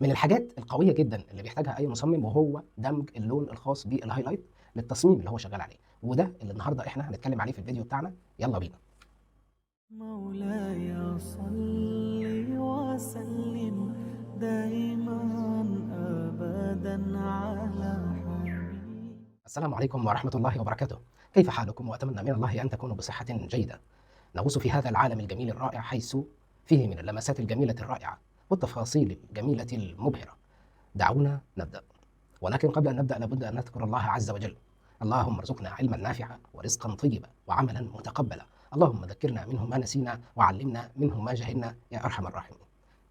من الحاجات القوية جدًا اللي بيحتاجها أي مصمم وهو دمج اللون الخاص بالhighlight للتصميم اللي هو شغال عليه، وده اللي النهارده إحنا هنتكلم عليه في الفيديو بتاعنا، يالّا بينا. مولاي صل وسلم دائما أبدا على حبيبي. السلام عليكم ورحمة الله وبركاته، كيف حالكم؟ وأتمنى من الله أن تكونوا بصحة جيدة. نغوص في هذا العالم الجميل الرائع حيث فيه من اللمسات الجميلة الرائعة والتفاصيل الجميلة المبهرة. دعونا نبدأ، ولكن قبل أن نبدأ لابد أن نذكر الله عز وجل. اللهم ارزقنا علما نافعا ورزقا طيبا وعملا متقبلا. اللهم ذكرنا منه ما نسينا وعلمنا منه ما جهلنا يا أرحم الراحمين.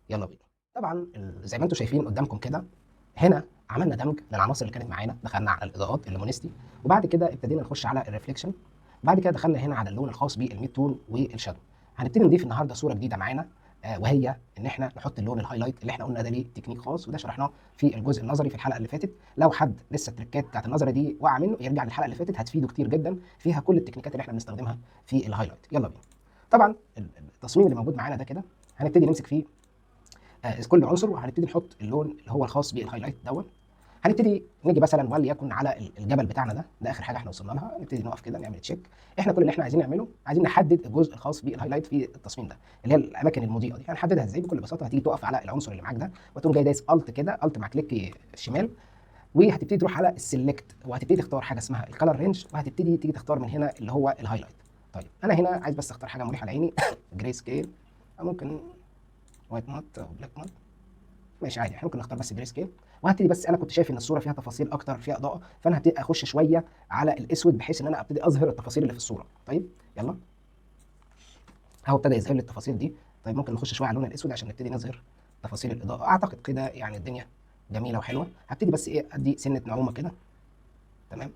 يلا بينا. طبعا زي ما انتم شايفين قدامكم كده، هنا عملنا دمج للعناصر اللي كانت معانا، دخلنا على الاضاءات اللومينيستي، وبعد كده ابتدينا نخش على الريفليكشن. بعد كده دخلنا هنا على اللون الخاص بالميد تون والشادو. هنبتدي نضيف النهارده صوره جديده معانا، وهي ان احنا نحط اللون الهايلايت اللي احنا قلنا ده ليه تكنيك خاص، وده شرحناه في الجزء النظري في الحلقه اللي فاتت. لو حد لسه التريكات بتاعت النظري دي وقع منه يرجع للحلقه اللي فاتت، هتفيده كتير جدا، فيها كل التكنيكات اللي احنا بنستخدمها في الهايلايت. يلا بينا. طبعا التصميم اللي موجود معانا ده كده هنبتدي نمسك فيه كل عنصر، وهنبتدي نحط اللون اللي هو الخاص بالهايلايت دوت. هنبتدي نيجي مثلا وليكن على الجبل بتاعنا ده اخر حاجه احنا وصلنا لها، نبتدي نقف كده نعمل تشيك. احنا كل اللي احنا عايزين نعمله، عايزين نحدد الجزء الخاص بالهايلايت في التصميم ده، اللي هي الاماكن المضيئه دي. هنحددها ازاي؟ بكل بساطه هتيجي تقف على العنصر اللي معاك ده، وتقوم جاي دايس الت كده، الت مع كليك الشمال، وهتبتدي تروح على السلكت، وهتبتدي تختار حاجه اسمها الكالر رينج، وهتبتدي تيجي تختار من هنا اللي هو الهايلايت. طيب انا هنا عايز بس اختار حاجه مريحه لعيني جراي سكيل، او ممكن وايت مات او بلاك مات. ماشي عادي، احنا ممكن نختار بس جري سكيل. وهبتدي بس انا كنت شايف ان الصوره فيها تفاصيل اكتر، فيها اضاءه، فانا هبتدي اخش شويه على الاسود بحيث ان انا ابتدي اظهر التفاصيل اللي في الصوره. طيب يلا، اهو ابتدى يظهر لي التفاصيل دي. طيب ممكن نخش شويه على اللون الاسود عشان نبتدي نظهر تفاصيل الاضاءه. اعتقد كده يعني الدنيا جميله وحلوه. هبتدي بس ايه، ادي سنه نعومه كده. تمام،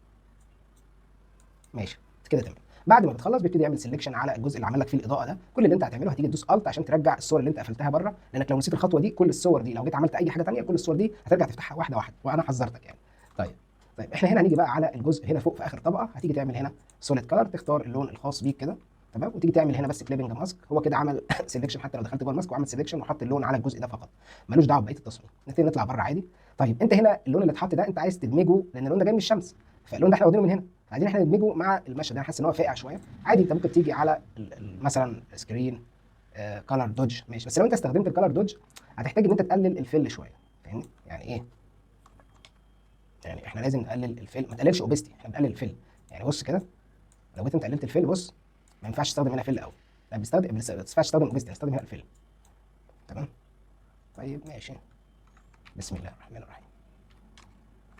ماشي كده تمام. بعد ما بتخلص بيبتدي يعمل سelection على الجزء اللي عمل لك فيه الاضاءه ده. كل اللي انت هتعمله هتيجي تدوس الت عشان ترجع الصور اللي انت قفلتها بره، لانك لو نسيت الخطوه دي كل الصور دي لو جيت عملت اي حاجه ثانيه كل الصور دي هترجع تفتحها واحده واحده، وانا حذرتك يعني. طيب، احنا هنا هنيجي بقى على الجزء هنا فوق في اخر طبقه، هتيجي تعمل هنا سوليد كلر، تختار اللون الخاص بيك كده. تمام، وتيجي تعمل هنا بس كليبنج ماسك. هو كده عمل سelection، حتى لو دخلت جوه الماسك وعمل سelection وحط اللون على الجزء ده فقط، ملوش دعوه ببقيه التصميم. نبتدي نطلع بره عادي. طيب انت هنا اللون اللي اتحط ده انت عايز تدمجه، لان اللون ده جاي من الشمس، فاللون ده احنا واخدينه من هنا، عايزين احنا ندمجه مع المشهد. انا حاسس ان هو فاقع شويه. عادي انت ممكن تيجي على مثلا سكرين كلر دوج، ماشي. بس لو انت استخدمت الكلر دوج هتحتاج ان انت تقلل الفل شويه، فاهمني يعني ايه؟ يعني احنا لازم نقلل الفل، ما تقللش اوبستي، احنا بنقلل الفل. يعني بص كده، لو جيت انت قللت الفل، بص، ما ينفعش تستخدم هنا فل قوي، لا بنستخدم، ما ينفعش تستخدم اوبستي، نستخدم هنا الفل. تمام، طيب ماشي. بسم الله الرحمن الرحيم.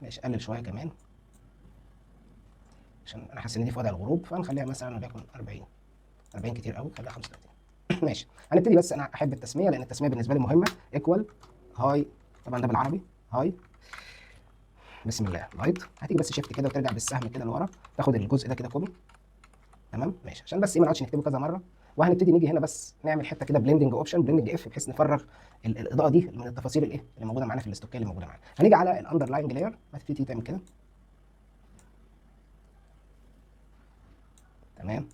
ماشي، قلل شويه كمان عشان انا حاسس ان دي في وضع الغروب، فهنخليها مثلا وليكن 40. 40 كتير قوي، خليها 35. ماشي، هنبتدي. بس انا احب التسميه لان التسميه بالنسبه لي مهمه. ايكوال هاي، طبعا ده بالعربي هاي. بسم الله لايت. هتيجي بس شيفت كده وترجع بالسهم كده لورا، تاخد الجزء ده كده كوبي. تمام ماشي، عشان بس ايه ما نقعدش نكتبه كذا مره. وهنبتدي نيجي هنا بس نعمل حته كده بلندنج اوبشن، بلندنج اف، بحيث نفرغ الاضاءه دي من التفاصيل الايه اللي موجوده معانا في الاستوكيه اللي موجوده معانا. هنيجي على الاندرلاينج لاير، هتبتدي تعمل كده. تمام،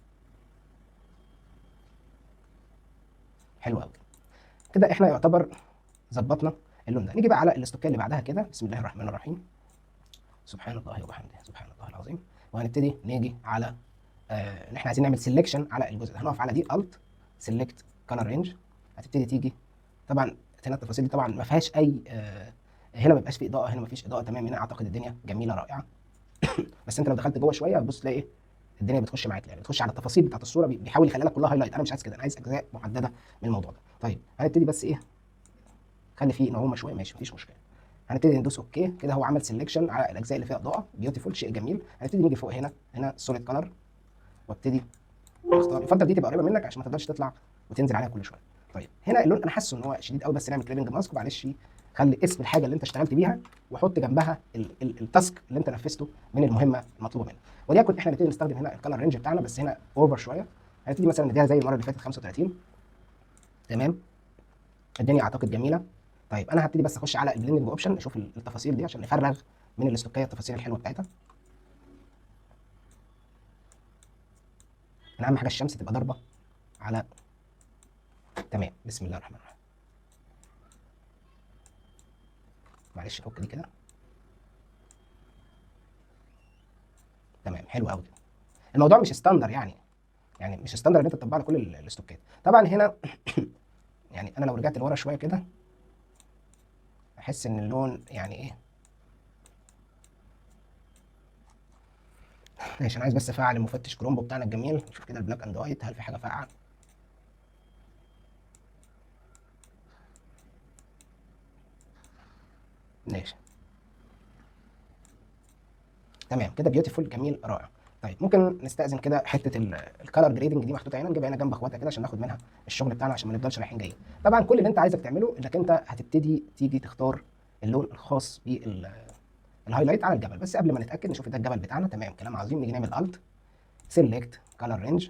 حلو قوي كده، احنا يعتبر ظبطنا اللون ده. نيجي بقى على الاستوكيه اللي بعدها كده. بسم الله الرحمن الرحيم. سبحان الله وبحمده، سبحان الله العظيم. وهنبتدي نيجي على ان احنا عايزين نعمل سيلكشن على الجزء ده. هنقف على دي الت سيلكت كلر رينج. هتبتدي تيجي، طبعا هنا التفاصيل دي طبعا ما فيهاش اي هنا ما بيبقاش في اضاءه، هنا ما فيش اضاءه تمام. هنا اعتقد الدنيا جميله رائعه. بس انت لو دخلت جوه شويه هتبص تلاقي ايه، الدنيا بتخش معاك، يعني بتخش على التفاصيل بتاعت الصوره، بيحاول يخلي لك كلها هايلايت. انا مش عايز كده، انا عايز اجزاء محدده من الموضوع ده. طيب هنبتدي بس ايه، خلي فيه نعومه شويه، ماشي مفيش مشكله. هنبتدي ندوس اوكي كده، هو عمل سيلكشن على الاجزاء اللي فيها اضاءه، بيوتيفول، شيء جميل. هنبتدي نيجي فوق هنا، هنا سوليد كلر، وابتدي اختار. يفضل دي تبقى قريبه منك عشان ما تقدرش تطلع وتنزل عليها كل شويه. طيب هنا اللون انا حاسه ان هو شديد قوي، بس نعمل كليبنج ماسك. ومعلش خلي اسم الحاجه اللي انت اشتغلت بيها، وحط جنبها التاسك اللي انت نفذته من المهمه المطلوبه منك. وليكن احنا نبتدي نستخدم هنا الكالر رينج بتاعنا، بس هنا اوفر شويه. هنبتدي مثلا نديها زي المره اللي فاتت 35. تمام، الدنيا اعتقد جميله. طيب انا هبتدي بس اخش على البلندنج اوبشن، اشوف التفاصيل دي عشان نفرغ من الاستوكيه التفاصيل الحلوه بتاعتها. انا اهم حاجه الشمس تبقى ضاربه على. تمام، بسم الله الرحمن الرحيم. معلش فك دي كده. تمام، حلو قوي كده. الموضوع مش ستاندر يعني مش ستاندر ان انت تطبق على كل الاستوكات. طبعا هنا يعني انا لو رجعت لورا شويه كده احس ان اللون يعني ايه. ماشي، انا عايز بس افعل المفتش كرومبو بتاعنا الجميل، نشوف كده البلاك اند وايت هل في حاجه فاقعه. ماشي، تمام كده، بيوتيفول، جميل، رائع. طيب ممكن نستأذن كده حته الكالر جريدنج دي محطوطه هنا، نجيبها هنا جنب اخواتها كده عشان ناخد منها الشغل بتاعنا، عشان ما نفضلش رايحين جايين. طبعا كل اللي انت عايزك تعمله انك انت هتبتدي تيجي تختار اللون الخاص بالهايلايت على الجبل. بس قبل ما نتاكد نشوف ده الجبل بتاعنا، تمام كلام عظيم، نيجي نعمل الت سيلكت كالر رينج.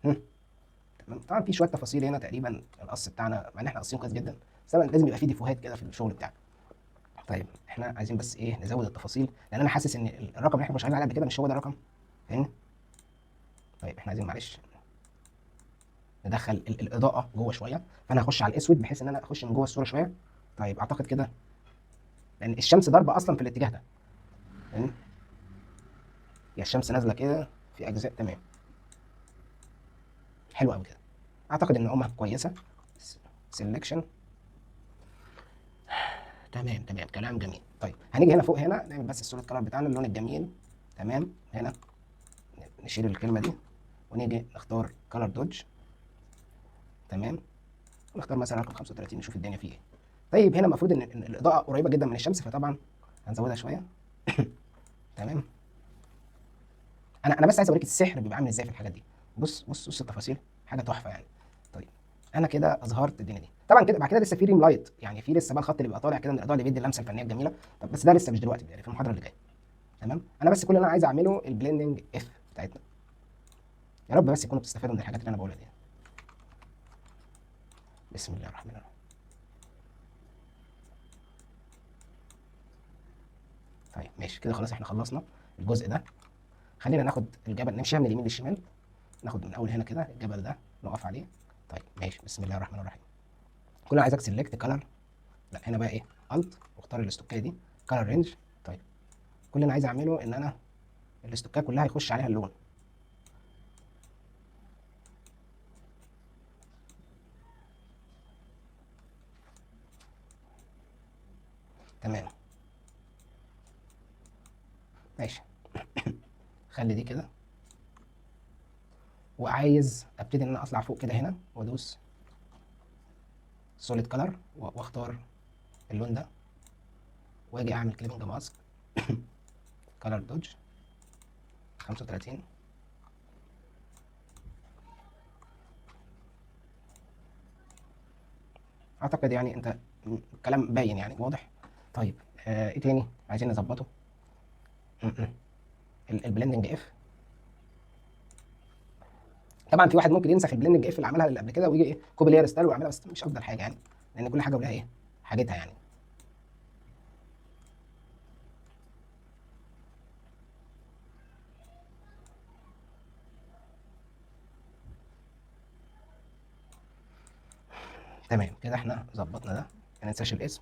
تمام، طبعا في شويه تفاصيل هنا تقريبا القص بتاعنا، مع ان احنا قاصين كويس جدا، بس لازم يبقى في ديفوهات كده في الشغل بتاعنا. طيب احنا عايزين بس ايه نزود التفاصيل، لان انا حاسس ان الرقم اللي احنا شغالين عليه قبل كده مش هو ده الرقم، فاهمني؟ طيب احنا عايزين معلش ندخل الاضاءه جوه شويه، فانا هخش على الاسود بحيث ان انا اخش من جوه الصوره شويه. طيب اعتقد كده، لان الشمس ضاربه اصلا في الاتجاه ده، فاهمني؟ يا الشمس نازله كده في اجزاء، تمام، حلو قوي كده. اعتقد ان امها كويسه. سelection، تمام تمام، كلام جميل. طيب هنيجي هنا فوق هنا نعمل بس السوليد كلر بتاعنا اللون الجميل. تمام، هنا نشيل الكلمه دي ونيجي نختار كلر دوج. تمام، نختار مثلا رقم 35 نشوف الدنيا فيه ايه. طيب هنا المفروض إن الاضاءه قريبه جدا من الشمس، فطبعا هنزودها شويه. تمام، انا بس عايز اوريك السحر بيبقى عامل ازاي في الحاجات دي. بص بص بص التفاصيل، حاجه تحفه يعني. طيب انا كده اظهرت الدنيا دي. طبعا كده بعد كده لسه في ريم لايت، يعني في لسه بقى الخط اللي بيبقى طالع كده من الاضاءه اللي بيدي اللمسه الفنيه الجميله. طب بس ده لسه مش دلوقتي، يعني في المحاضره اللي جايه. تمام، انا بس كل اللي انا عايز اعمله البلندنج اف بتاعتنا. يا رب بس يكونوا بتستفادوا من الحاجات اللي انا بقولها دي. بسم الله الرحمن الرحيم. طيب ماشي كده خلاص، احنا خلصنا الجزء ده. خلينا ناخد الجبل نمشيها من اليمين للشمال، ناخد من اول هنا كده الجبل ده نقف عليه. طيب ماشي، بسم الله الرحمن الرحيم. كل اللي عايزك سيلكت كلر، لا هنا بقى ايه، الت واختار الاستوكيه دي كلر رينج. طيب كل اللي انا عايز اعمله ان انا الاستوكيه كلها يخش عليها اللون. تمام ماشي. خلي دي كده، وعايز ابتدي ان انا اطلع فوق كده هنا وادوس سوليد كلر واختار اللون ده، واجي اعمل كليبنج ماسك كلر دوج 35. اعتقد يعني انت الكلام باين يعني واضح. طيب ايه تاني عايزين نظبطه؟ البلندنج اف. طبعا في واحد ممكن ينسخ البلندنج اف اللي عملها اللي قبل كده ويجي ايه كوبي لاير ستايل ويعملها، بس مش افضل حاجه يعني، لان كل حاجه ولها ايه حاجتها يعني. تمام كده احنا ظبطنا ده، ما ننساش الاسم.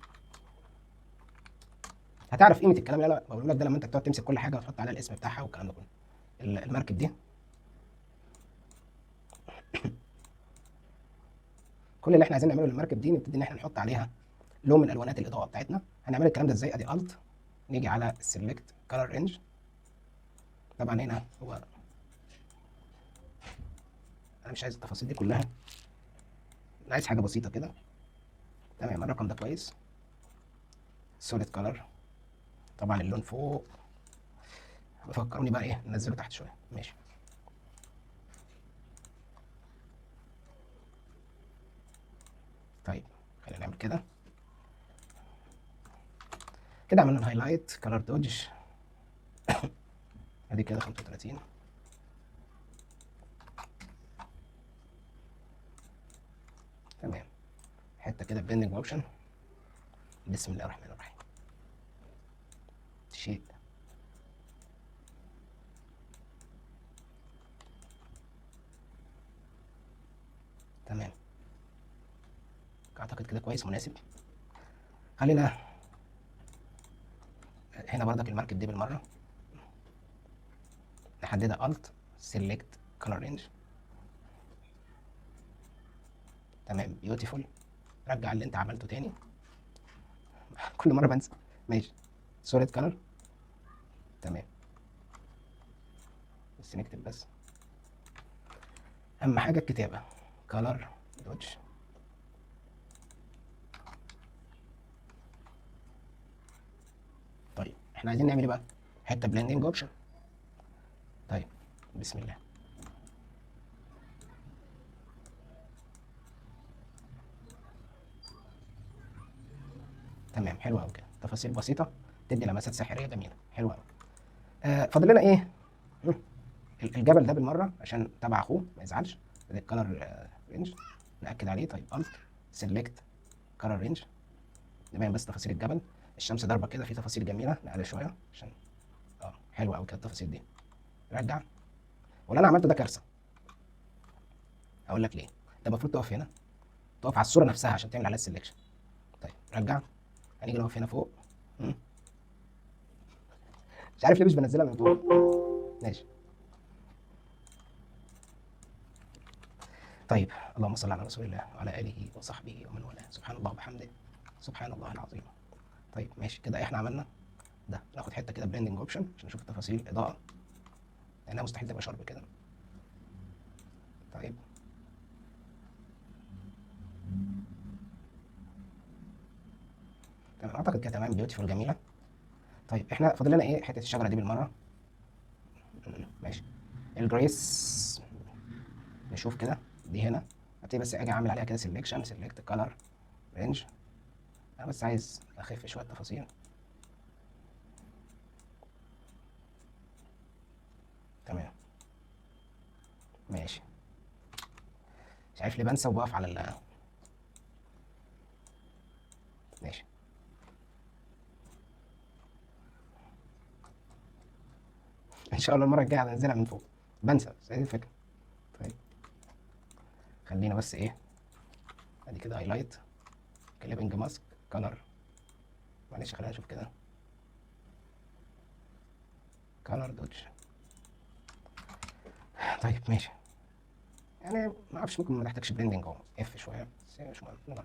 هتعرف قيمه الكلام اللي انا بقول لك ده لما انت تقعد تمسك كل حاجه وتحط عليها الاسم بتاعها والكلام ده كله. المركب دي كل اللي احنا عايزين نعمله للمركب دي نبتدي ان احنا نحط عليها لون من الوانات الاضاءه بتاعتنا. هنعمل الكلام ده ازاي؟ ادي الت، نيجي على السلكت كلر رينج. طبعا هنا هو انا مش عايز التفاصيل دي كلها، انا عايز حاجه بسيطه كده. تمام، الرقم ده كويس. سوليد كلر، طبعا اللون فوق، بفكروني بقى ايه ننزله تحت شويه. ماشي، طيب خلينا نعمل كده. كده عملنا الهايلايت كلر دوج، ادي كده 35. تمام، حته كده بيندنج اوبشن. بسم الله الرحمن الرحيم. شيء، تمام، اعتقد كده كويس مناسب. خلينا هنا برضك الماركت دي بالمره نحددها الت سيلكت كلر رينج. تمام بيوتيفول. رجع اللي انت عملته تاني. كل مره بنسى. ماشي سوليد كلر. تمام بس نكتب بس اهم حاجه الكتابه كلر دوج. طيب احنا عايزين نعمل ايه بقى؟ حته بلندنج اوبشن. طيب بسم الله. تمام حلو قوي كده، تفاصيل بسيطه تدي لمسات سحريه جميله، حلوه قوي. فاضل لنا ايه؟ الجبل ده بالمره عشان تبع اخوه ما يزعلش. الكلر رينج ناكد عليه. طيب الت سيلكت كلر رينج. نبين بس تفاصيل الجبل. الشمس ضاربه كده في تفاصيل جميله، نقلل شويه عشان حلوه قوي كده التفاصيل دي. رجع. واللي انا عملته ده كارثه. اقول لك ليه. ده المفروض تقف هنا، تقف على الصوره نفسها عشان تعمل عليها السلكشن. طيب رجع. هنيجي نقف هنا فوق. مش عارف ليه مش بنزلها من فوق. ماشي. طيب اللهم صل على رسول الله وعلى اله وصحبه ومن والاه. سبحان الله وبحمده سبحان الله العظيم. طيب ماشي كده احنا عملنا ده. ناخد حته كده بلندنج اوبشن عشان نشوف التفاصيل الاضاءه لانها مستحيل تبقى شرب كده. طيب تمام اعتقد كده تمام بيوتيفول جميله. طيب احنا فاضل لنا ايه؟ حته الشجره دي بالمره. ماشي. الجريس نشوف كده دي هنا. هبتدي بس اجي اعمل عليها كده سيلكشن سيلكت كلر رينج. انا بس عايز اخف شويه تفاصيل. تمام ماشي. مش عارف ليه بنسى وبقف على ماشي. ان شاء الله المره الجايه هنزلها من فوق. بنسى بس هي دي الفكره. طيب خلينا بس ايه ادي كده هايلايت كليبنج ماسك كلر. معلش خلينا نشوف كده كلر دوج. طيب ماشي. يعني ما اعرفش ممكن ما نحتاجش بلندنج اهو اف شويه بس مش مهم نجرب.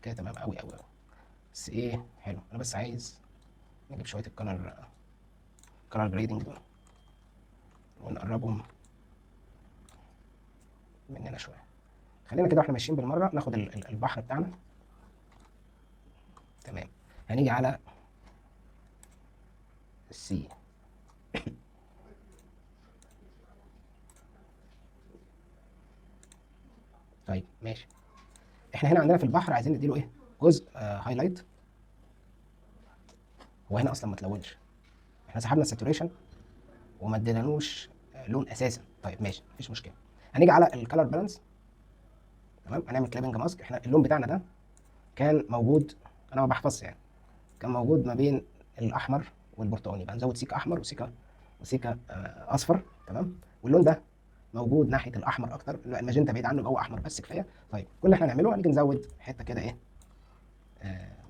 كده تمام قوي قوي قوي. بس ايه حلو. انا بس عايز نجيب شويه الكلر جريدنج دول ونقربهم مننا شويه. خلينا كده واحنا ماشيين بالمره ناخد البحر بتاعنا. تمام. هنيجي على السي. طيب ماشي. احنا هنا عندنا في البحر عايزين نديله ايه؟ جزء هايلايت. هو هنا اصلا ما تلونش. احنا سحبنا الساتوريشن وما ادينالوش لون اساسا. طيب ماشي مفيش مشكله. هنيجي على الكالر بالانس. تمام هنعمل كليبنج ماسك. احنا اللون بتاعنا ده كان موجود، انا ما بحفظش يعني، كان موجود ما بين الاحمر والبرتقاني. يبقى نزود سيكه احمر وسيكه اصفر. تمام. واللون ده موجود ناحيه الاحمر اكتر. الماجنتا بعيد عنه يبقى هو احمر بس كفايه. طيب كل اللي احنا هنعمله هنيجي نزود حته كده ايه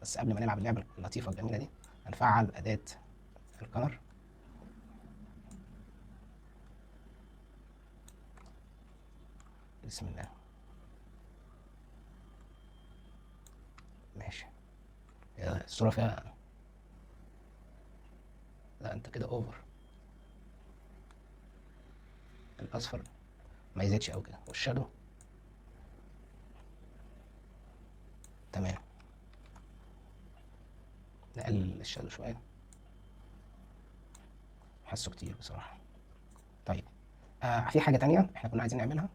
بس قبل ما نلعب اللعبه اللطيفه الجميله دي هنفعل اداه الكلر. بسم الله. ماشي. الصوره فيها، لا انت كده اوفر. الاصفر ما يزيدش قوي كده والشادو. تمام. نقلل الشادو شويه، حاسه كتير بصراحه. طيب في حاجه تانية احنا كنا عايزين نعملها.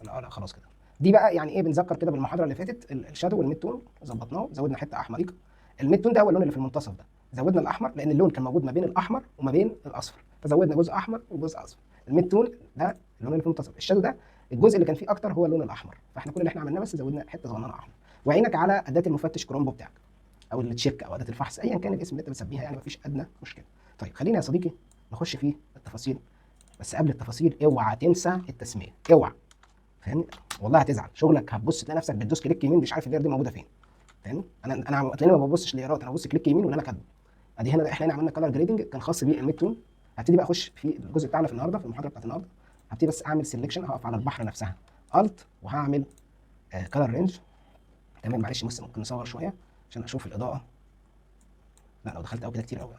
لا خلاص كده. دي بقى يعني ايه بنذكر كده بالمحاضره اللي فاتت الشادو والميد تون ظبطناه. زودنا حته احمريقه. الميد تون ده هو اللون اللي في المنتصف ده. زودنا الاحمر لان اللون كان موجود ما بين الاحمر وما بين الاصفر، فزودنا جزء احمر وجزء اصفر. الميد تون ده اللون اللي في المنتصف. الشادو ده الجزء اللي كان فيه اكتر هو اللون الاحمر. فاحنا كل اللي احنا عملناه بس زودنا حته صغننه احمر. وعينك على اداه المفتش كرومبو بتاعك او التشيك او اداه الفحص ايا كان الاسم اللي انت بتسميها، يعني مفيش ادنى مشكله. طيب خلينا يا صديقي نخش في التفاصيل. بس قبل التفاصيل اوعى تنسى التسميه. اوعى. فاهمني؟ والله هتزعل. شغلك هتبص تلاقي نفسك بتدوس كليك يمين مش عارف اللير دي موجوده فين. فاهمني؟ انا هتلاقيني ما ببصش ليارات، انا ببص كليك يمين واللي انا كاتبه. ادي هنا احنا هنا عملنا كلر جريدنج كان خاص بالميد تون. هبتدي بقى اخش في الجزء بتاعنا في النهارده، في المحاضره بتاعت النهارده. هبتدي بس اعمل سيلكشن، هقف على البحر نفسها الت، وهعمل كلر رينج. تمام، معلش بس ممكن نصور شويه عشان اشوف الاضاءه. لا لو دخلت قوي كده كتير قوي.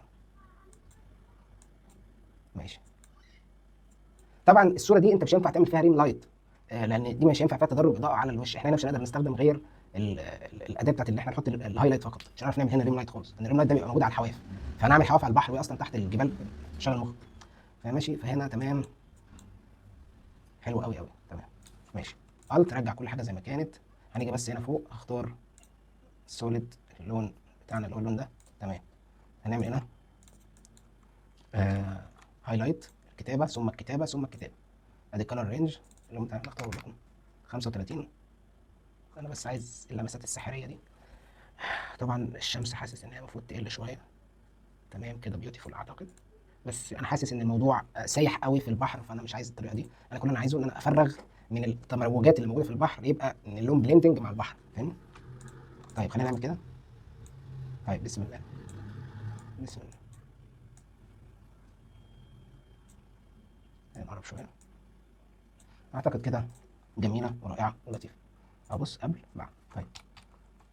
ماشي. طبعا الصوره دي انت مش هينفع تعمل فيها ريم لايت، لان دي مش هينفع فيها تدرج اضاءه على الوش. احنا هنا مش هنقدر نستخدم غير الاداه بتاعت اللي احنا نحط الهايلايت فقط، مش هنعرف نعمل هنا ريم لايت خالص، لان الريم لايت ده بيبقى موجود على الحواف. فهنعمل حواف على البحر وهي اصلا تحت الجبال، شغل المخ. فماشي، فهنا تمام، حلو قوي قوي، تمام. ماشي، ترجع كل حاجه زي ما كانت. هنيجي بس هنا فوق اختار سوليد، اللون بتاعنا اللي هو اللون ده. تمام، هنعمل هنا هايلايت، الكتابه ثم الكتابه ثم الكتابه. ادي كلر رينج اللون بتاعنا، نختار لكم 35. انا بس عايز اللمسات السحريه دي. طبعا الشمس حاسس ان هي المفروض تقل شويه. تمام كده، بيوتيفول اعتقد. بس انا حاسس ان الموضوع سايح قوي في البحر، فانا مش عايز الطريقه دي. انا كل اللي انا عايزه ان انا افرغ من التموجات اللي موجوده في البحر، يبقى ان اللون بليندنج مع البحر، فاهم؟ طيب خلينا نعمل كده. طيب بسم الله، بسم الله. نقرب شويه. اعتقد كده جميله ورائعه ولطيفه. ابص قبل بعد. طيب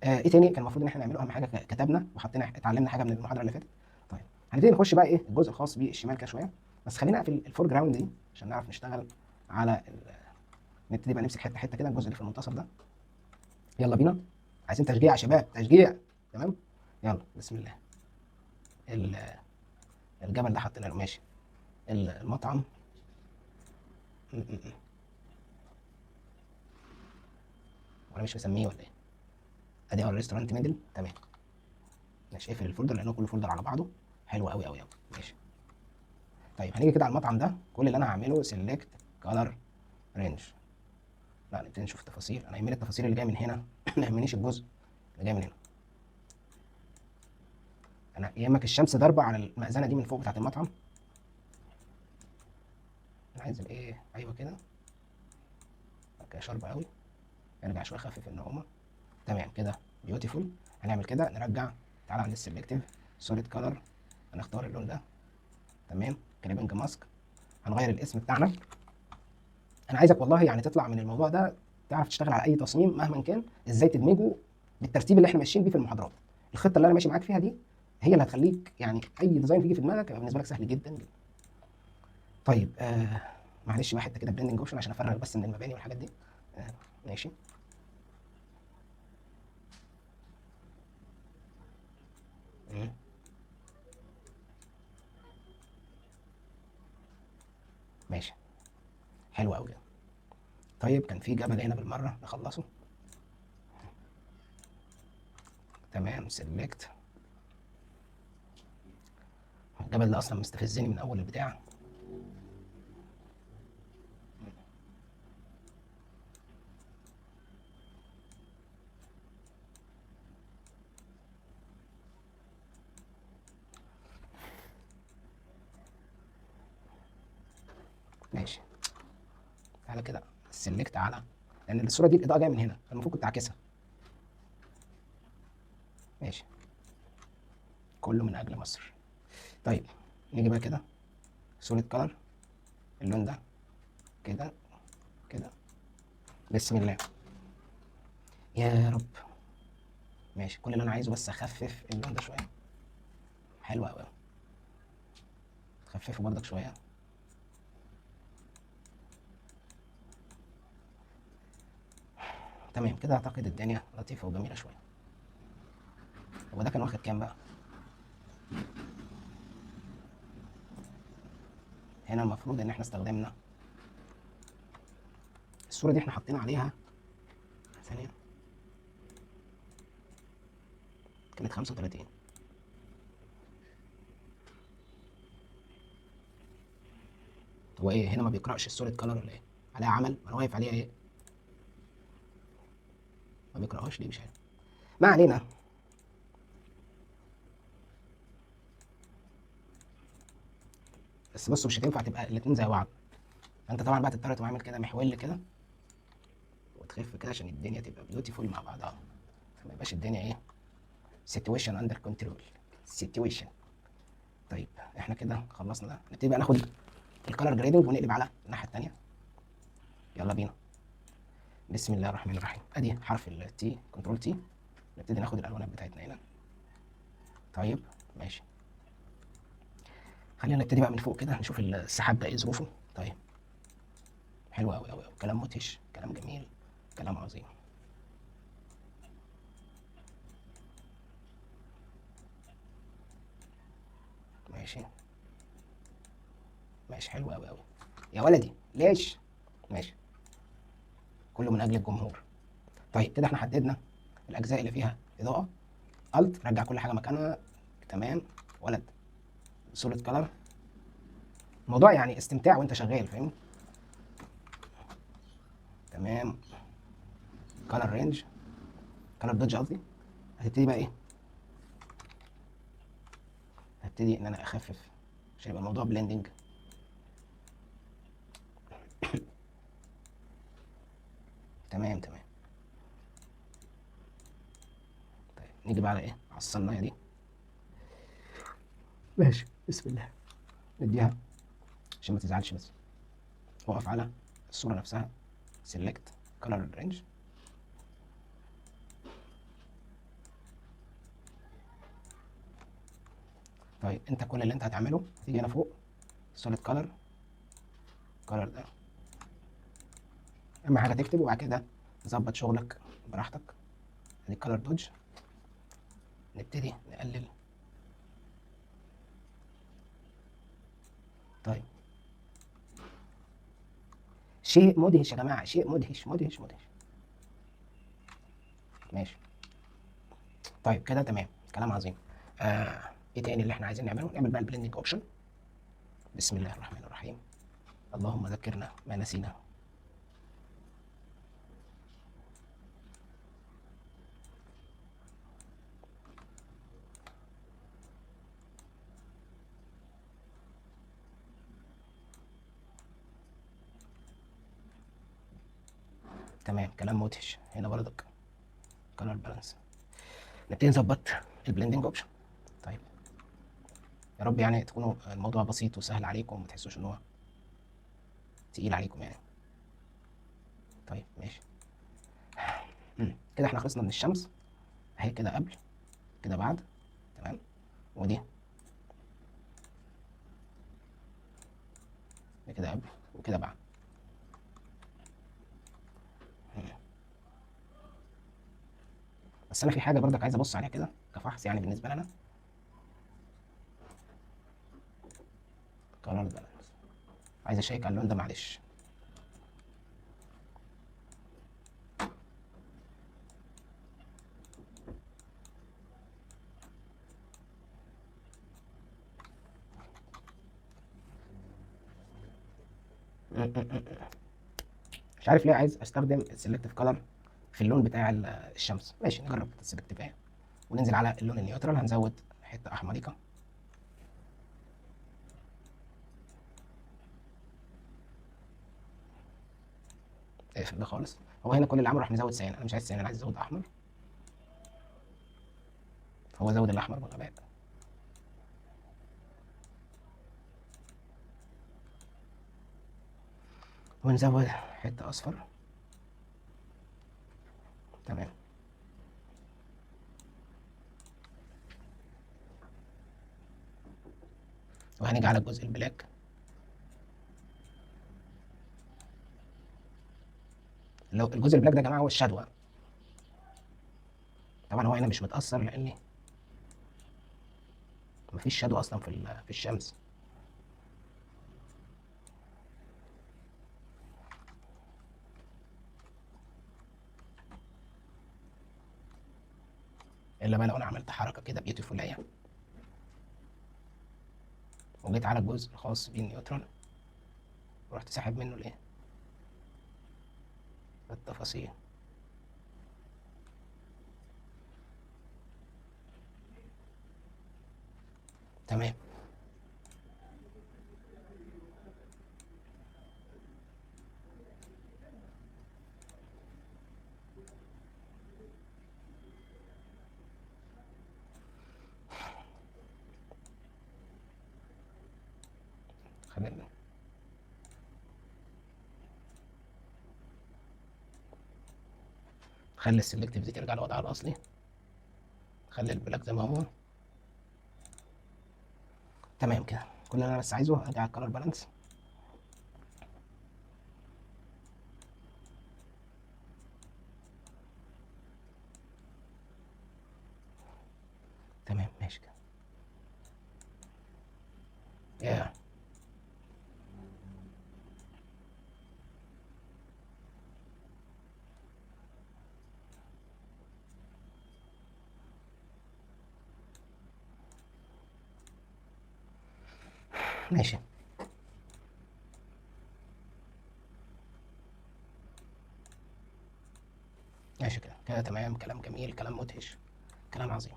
ايه تاني كان المفروض ان احنا نعمله؟ اهم حاجه كتبنا وحطينا، اتعلمنا حاجه من المحاضره اللي فاتت. طيب هنبتدي نخش بقى ايه الجزء الخاص بالشمال كده شويه. بس خلينا في الفور جراوند دي عشان نعرف نشتغل على نبتدي بقى نمسك حته حته كده، الجزء اللي في المنتصف ده. يلا بينا، عايزين تشجيع يا شباب، تشجيع. تمام، يلا بسم الله. ال- الجبل ده حطينا له، ماشي. المطعم م- م- م. ولا مش مسميه ولا ايه؟ ادي اول ريستورانت ميدل. تمام، ماشي. اقفل الفولدر لانه كله فولدر على بعضه. حلو قوي قوي قوي، ماشي. طيب هنيجي كده على المطعم ده، كل اللي انا هعمله سيلكت كلر رينج. لا نبتدي نشوف التفاصيل. انا يهمني التفاصيل اللي جايه من هنا ما يهمنيش الجزء اللي جاي من هنا. انا يهمك الشمس ضاربه على المأذنه دي من فوق بتاعه المطعم. انا عايز الايه، ايوه كده، كده شارب قوي. ارجع شويه، خفف النعومه. تمام كده، بيوتيفول. هنعمل كده، نرجع. تعالى عند السلكتيف سوليد كلر، هنختار اللون ده. تمام، كليبنج ماسك. هنغير الاسم بتاعنا. انا عايزك والله يعني تطلع من الموضوع ده تعرف تشتغل على اي تصميم مهما كان، ازاي تدمجه بالترتيب اللي احنا ماشيين بيه في المحاضرات. الخطه اللي انا ماشي معاك فيها دي هي اللي هتخليك يعني اي ديزاين تيجي في دماغك يبقى بالنسبه لك سهل جدا جدا. طيب معلش بقى حته كده بلندنج اوبشن عشان افرغ بس من المباني والحاجات دي. ماشي. مم. ماشي، حلو قوي كده. طيب كان في جبل هنا بالمره نخلصه. تمام، سيلكت. الجبل ده اصلا مستفزني من اول البتاع. ماشي، تعالى كده سيلكت على، لان الصوره دي الاضاءه جايه من هنا، المفروض كنت اعكسها. ماشي، كله من اجل مصر. طيب نيجي بقى كده سوليد كلر، اللون ده كده كده. بسم الله يا رب. ماشي، كل اللي انا عايزه بس اخفف اللون ده شويه. حلو قوي، خففه برضك شويه. تمام كده، اعتقد الدنيا لطيفه وجميله شويه. هو ده كان واخد كام بقى؟ هنا المفروض ان احنا استخدمنا الصوره دي، احنا حاطين عليها ثانيه، كانت 35. هو ايه هنا ما بيقراش السوليد كلر ولا ايه؟ عليها عمل، انا واقف عليها ايه؟ ما بيقراهاش ليه؟ مش عارف، ما علينا. بس بصوا، مش هتنفع تبقى الاتنين زي بعض. فانت طبعا بقى تضطر تقوم عامل كده محول كده وتخف كده عشان الدنيا تبقى بيوتيفول مع بعضها. ما يبقاش الدنيا ايه situation under control situation. طيب احنا كده خلصنا ده، نبتدي بقى ناخد الكالر جريدنج ونقلب على الناحيه الثانيه. يلا بينا. بسم الله الرحمن الرحيم. ادي حرف التي، كنترول تي. نبتدي ناخد الالوانات بتاعتنا هنا. طيب ماشي، خلينا نبتدي بقى من فوق كده نشوف السحاب ده ايه ظروفه. طيب حلو قوي قوي قوي، كلام مدهش، كلام جميل، كلام عظيم. ماشي ماشي، حلو قوي قوي يا ولدي، ليش؟ ماشي، كله من اجل الجمهور. طيب كده احنا حددنا الاجزاء اللي فيها اضاءه. الت رجع كل حاجه مكانها. تمام ولد. سوليد كلر. الموضوع يعني استمتاع وانت شغال، فاهمني؟ تمام. كلر رينج، كلر دوج قصدي. هتبتدي بقى ايه؟ هبتدي ان انا اخفف عشان يبقى الموضوع بلندنج. تمام تمام. طيب نيجي بقى على ايه؟ على الصنايه دي. ماشي، بسم الله. نديها عشان ما تزعلش بس. واقف على الصوره نفسها، سيلكت كلر رينج. طيب انت كل اللي انت هتعمله هتيجي هنا فوق سوليد كلر، كلر ده اهم حاجه تكتب، وبعد كده تظبط شغلك براحتك. ادي كلر دوج. نبتدي نقلل. طيب شيء مدهش يا جماعه، شيء مدهش مدهش مدهش. ماشي. طيب كده تمام، كلام عظيم. ايه تاني اللي احنا عايزين نعمله؟ نعمل بقى البلندنج اوبشن. بسم الله الرحمن الرحيم. اللهم ذكرنا ما نسينا. تمام، كلام مدهش. هنا برضك كلر بالانس. نبتدي نظبط البلندنج اوبشن. طيب يا رب يعني تكونوا الموضوع بسيط وسهل عليكم وما تحسوش ان هو تقيل عليكم يعني. طيب ماشي. كده احنا خلصنا من الشمس اهي، كده قبل كده بعد. تمام. ودي كده قبل وكده بعد. مم. بس انا في حاجه برضك عايز ابص عليها كده كفحص يعني بالنسبه لنا. كلر بالانس. عايز اشيك على اللون ده، معلش. مش عارف ليه عايز استخدم السلكتيف كلر في اللون بتاع الشمس. ماشي نجرب السلكتيف اهي، وننزل على اللون النيوترال. هنزود حته احمريقه. اقفل ده خالص. هو هنا كل اللي عمله راح مزود سيان، انا مش عايز سيان، انا عايز ازود احمر. هو زود الاحمر بغباء. ونزود حته اصفر. تمام. وهنيجي على الجزء البلاك. لو الجزء البلاك ده يا جماعه هو الشادو. طبعا هو هنا مش متاثر لان مفيش شادو اصلا في الشمس. الا بقى لو انا عملت حركه كده بيوتيفول وجيت على الجزء الخاص بالنيوترال ورحت ساحب منه الايه، التفاصيل. تمام. خلي خلي السلكتيف دي ترجع لوضعها الاصلي، خلي البلاك زي ما هو. تمام كده. كل اللي انا بس عايزه ارجع الكالر بالانس. تمام ماشي كده. يا ماشي. ماشي كده كده تمام. كلام جميل، كلام مدهش، كلام عظيم.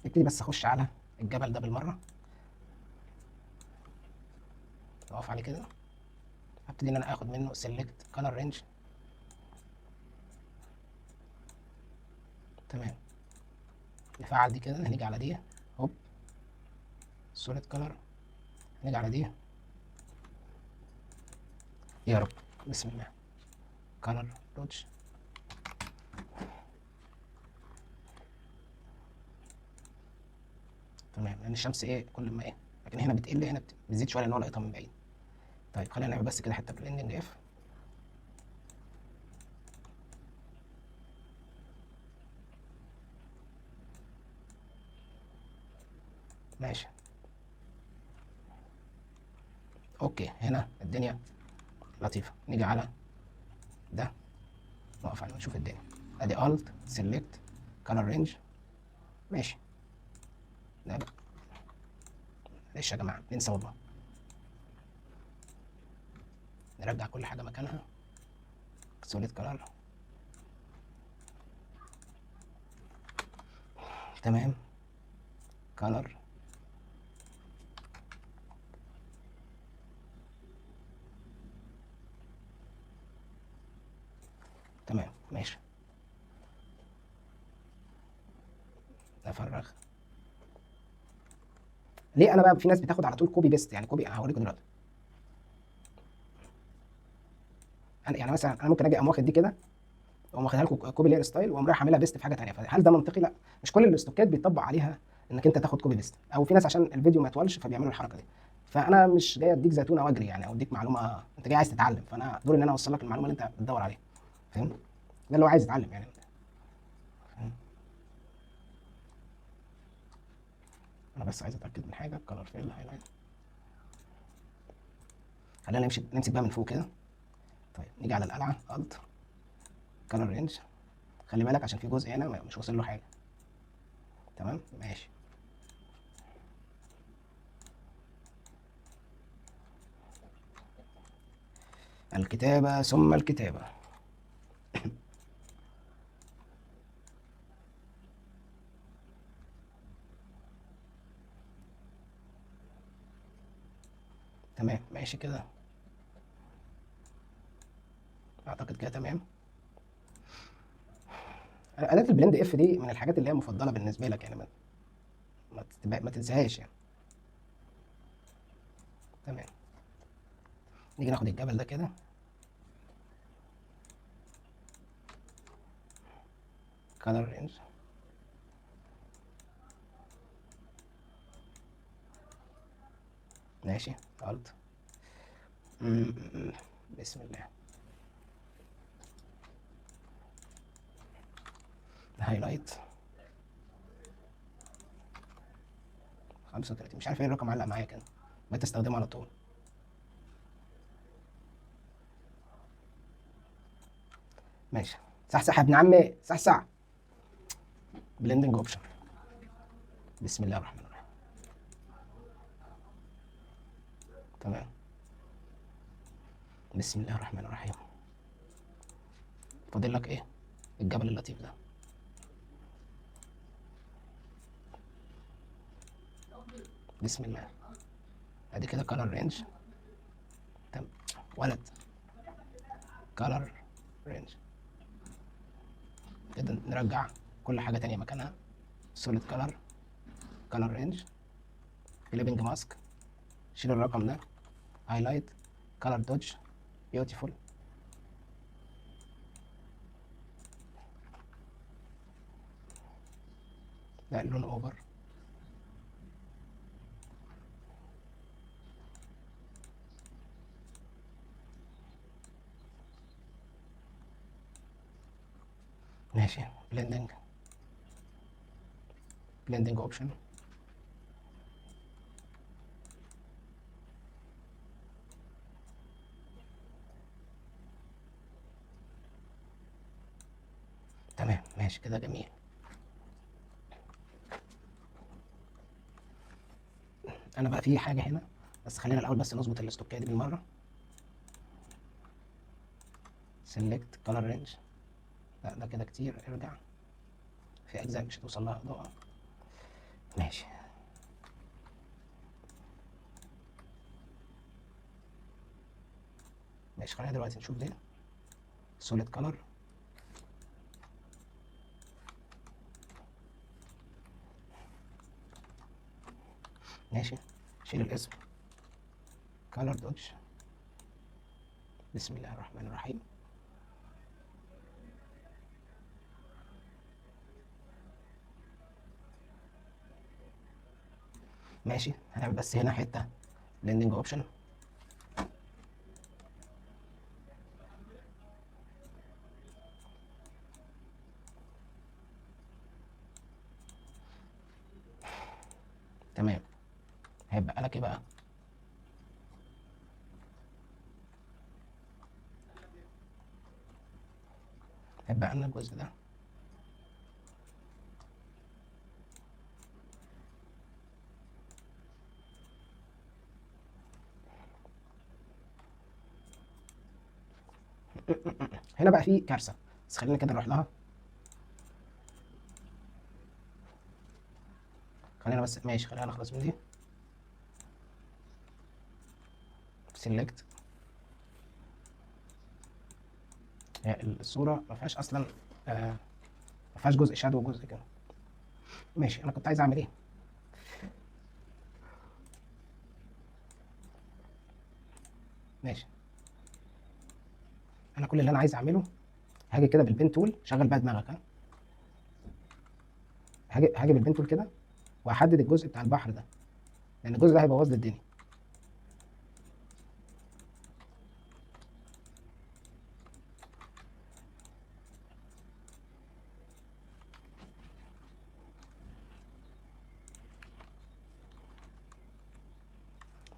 نبتدي بس اخش على الجبل ده بالمره. اقف عليه كده، هبتدي ان انا اخد منه سيلكت كلر رينج. تمام. نفعل دي كده، هنيجي على دي، هوب، سوليد كلر، هنيجي على دي، يا رب، بسم الله، كلر دوج. تمام، لان الشمس ايه كل ما ايه، لكن هنا بتقل، هنا بتزيد شويه لان هو لقيتها من بعيد. طيب خلينا نعمل بس كده حته بلندنج اف. ماشي. اوكي، هنا الدنيا لطيفه. نيجي على ده، نقف عليه ونشوف الدنيا. ادي الت سيلكت كلر رينج. ماشي. لا معلش يا جماعه، ننسى والله. نرجع كل حاجه مكانها، سوليد كلر. تمام، كلر. تمام ماشي. افرغ. ليه انا بقى في ناس بتاخد على طول كوبي بيست، يعني كوبي، هوريكم دلوقتي. انا يعني مثلا انا ممكن اجي اقوم واخد دي كده، واقوم واخدها لكم كوبي لير ستايل، واقوم رايح اعملها بيست في حاجه ثانيه. فهل ده منطقي؟ لا. مش كل الاستوكات بيطبق عليها انك انت تاخد كوبي بيست، او في ناس عشان الفيديو ما يطولش فبيعملوا الحركه دي. فانا مش جاي اديك زيتونه واجري يعني، او اديك معلومه، انت جاي عايز تتعلم، فانا دوري ان انا اوصل لك المعلومه اللي انت بتدور عليها. فاهم؟ ده اللي هو عايز يتعلم يعني. فاهم؟ انا بس عايز اتاكد من حاجه، كلر فيل هايلايت. خلينا نمسك بقى من فوق كده. طيب نيجي على القلعه، الت كلر رينج. خلي بالك عشان في جزء هنا مش واصل له حاجه. تمام ماشي. الكتابه ثم الكتابه. تمام ماشي كده. اعتقد كده تمام. اداه البلند اف دي من الحاجات اللي هي مفضله بالنسبه لك يعني، ما تنساهاش يعني. تمام. نيجي ناخد الجبل ده كده، كلر رينج. ماشي، الت. بسم الله. هايلايت 35. مش عارف ايه الرقم علق معايا كده، بقيت استخدمه على طول. ماشي. صح يا ابن عمي، صح. بلندنج اوبشن. بسم الله الرحمن الرحيم. تمام. بسم الله الرحمن الرحيم. فاضل لك ايه؟ الجبل اللطيف ده. بسم الله. ادي كده كلر رينج. تمام. ولد، كلر رينج. كده نرجع كل حاجه تانية مكانها. سوليد كلر، كلر رينج، فليبنج ماسك. شيل الرقم ده، هايلايت، كلر دوج، بيوتيفول. ده اللون اوفر. ماشي. بلندنج، بلندنج اوبشن. تمام ماشي كده جميل. انا بقى في حاجه هنا، بس خلينا الاول بس نظبط الاستوكيه دي بالمره. سيلكت كلر رينج. لا ده كده كتير، ارجع. في اجزاء مش هتوصل لها اضاءه. ماشي. ماشي خلينا دلوقتي نشوف دي سوليد كلر. ماشي. شيل الاسم، كلر دوج. بسم الله الرحمن الرحيم. ماشي. هنعمل بس هنا حته بلندنج اوبشن. تمام. هيبقى لك ايه بقى؟ هيبقى لنا الجزء ده. هنا بقى في كارثه، بس خلينا كده نروح لها. خلينا بس ماشي، خلينا نخلص من دي. سيلكت. الصوره ما فيهاش اصلا، ما فيهاش جزء شادو وجزء كده. ماشي. انا كنت عايز اعمل ايه؟ ماشي. انا كل اللي انا عايز اعمله، هاجي كده بالبين تول، شغل بقى دماغك ها. هاجي بالبين تول كده، واحدد الجزء بتاع البحر ده، لان الجزء ده هيبوظ لي الدنيا.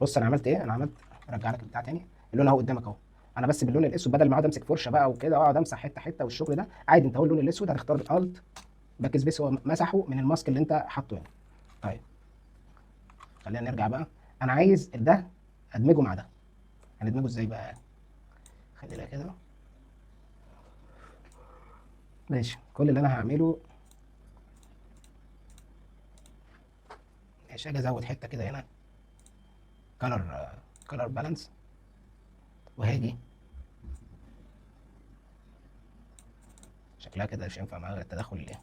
بص انا عملت ايه، انا عملت، ارجع لك البتاع تاني. اللون اهو قدامك اهو. انا بس باللون الاسود، بدل ما اقعد امسك فرشه بقى وكده واقعد امسح حته حته والشغل ده، عادي انت هو اللون الاسود هتختار الالت باك سبيس، هو مسحه من الماسك اللي انت حاطه هنا. طيب خلينا نرجع بقى. انا عايز ده ادمجه مع ده. هندمجه ازاي بقى؟ خلينا كده. ماشي. كل اللي انا هعمله، ماشي، اجي ازود حته كده هنا، كلر، كلر بالانس. وهاجي، شكلها كده مش هينفع معاها غير التدخل اللي.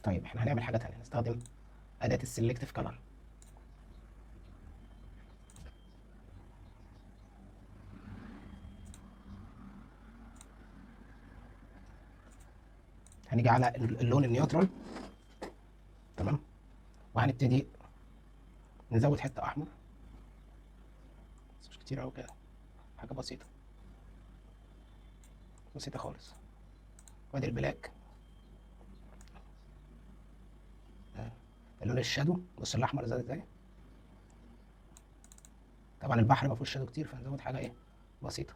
طيب احنا هنعمل حاجه تانيه، نستخدم اداه السلكتيف كلر. هنيجي على اللون النيوترال. تمام. وهنبتدي نزود حته احمر، بس مش كتير قوي كده، حاجه بسيطه، بسيطه خالص. وادي البلاك. اللون الشادو، بص الاحمر زاد ازاي. طبعا البحر ما فيهوش شادو كتير، فنزود حاجه ايه، بسيطه.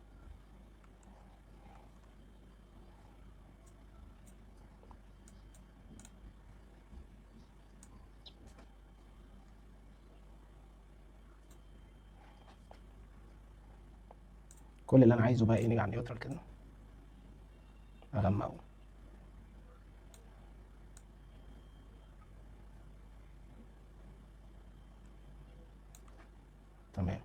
كل اللي انا عايزه بقى ايه، نيجي على النيوترال كده، اغمقه. تمام.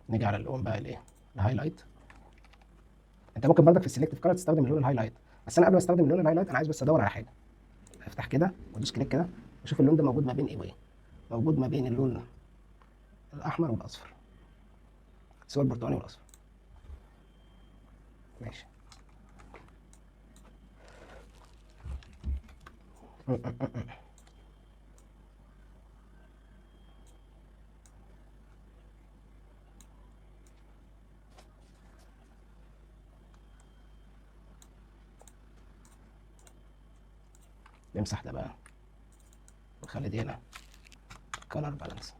نيجي على اللون بقى الايه، الهايلايت. انت ممكن برضك في السلكتيف كلر تستخدم اللون الهايلايت، بس انا قبل ما استخدم اللون الهايلايت انا عايز بس ادور على حاجه. افتح كده وادوس كليك كده واشوف اللون ده موجود ما بين ايه وايه. موجود ما بين اللون الاحمر والاصفر، سواء البرتقاني والاصفر. ماشي. نمسح ده بقى ونخلي دي هنا كلر بالانس.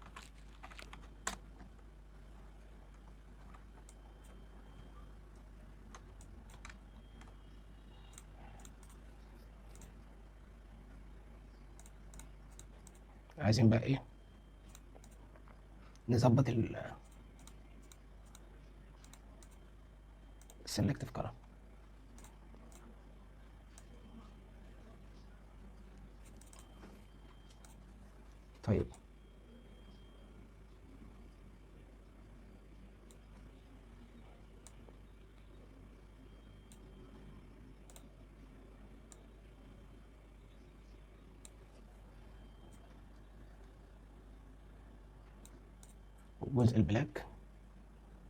عايزين بقى ايه؟ نظبط السلكتيف كلر. طيب الجزء البلاك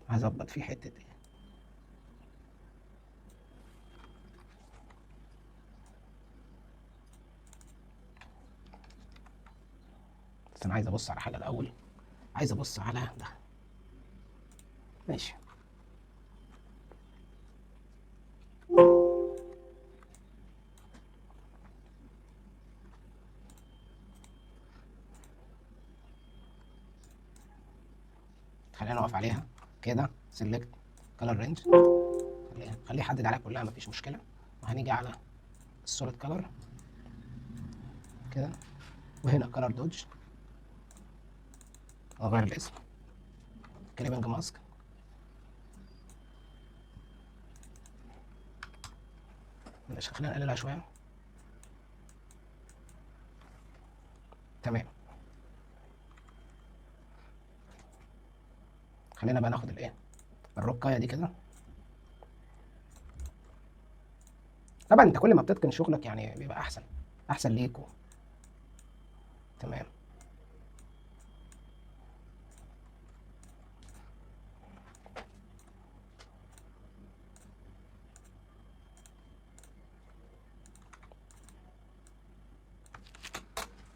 هظبط فيه حته ايه. بس انا عايز ابص على حاجه الاول، عايز ابص على ده. ماشي. خلينا نقف عليها كده، سيلكت كلر رينج، خليه يحدد عليها كلها مفيش مشكله. وهنيجي على السوليد كلر كده، وهنا كلر دوج، اغير الاسم كليبنج ماسك. ماشي، خلينا نقللها شويه. تمام. خلينا بقى ناخد الايه، الرقايه دي كده. طبعا انت كل ما بتتقن شغلك يعني بيبقى احسن، احسن ليكوا. تمام.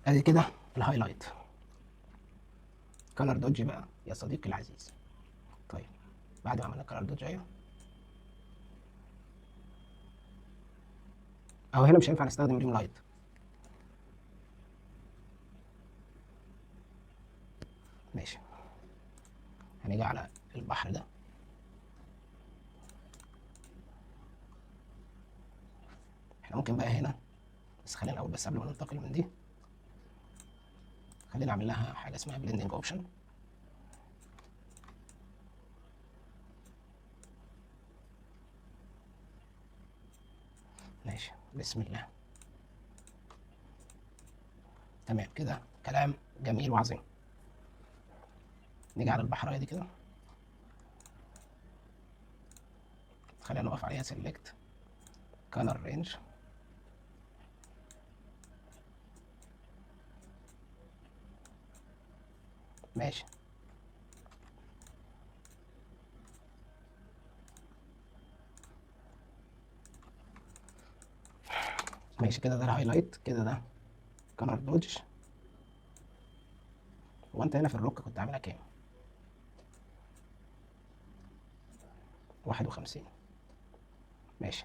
ادي كده الهايلايت كلر دوج بقى يا صديقي العزيز. طيب بعد ما عملنا كلر دوج اهي، او هنا مش هينفع نستخدم ريم لايت. ماشي. هنيجي على البحر ده، احنا ممكن بقى هنا، بس خلينا الاول بس قبل ما ننتقل من دي خلينا نعمل لها حاجه اسمها بلندنج اوبشن. ماشي، بسم الله. تمام كده، كلام جميل وعظيم. نيجي على البحرايه دي كده، خلينا نقف عليها سيلكت كلر رينج. ماشي. ماشي كده، ده الهايلايت كده، ده كلر دوج. هو انت هنا في الروك كنت عاملها كام؟ 51. ماشي.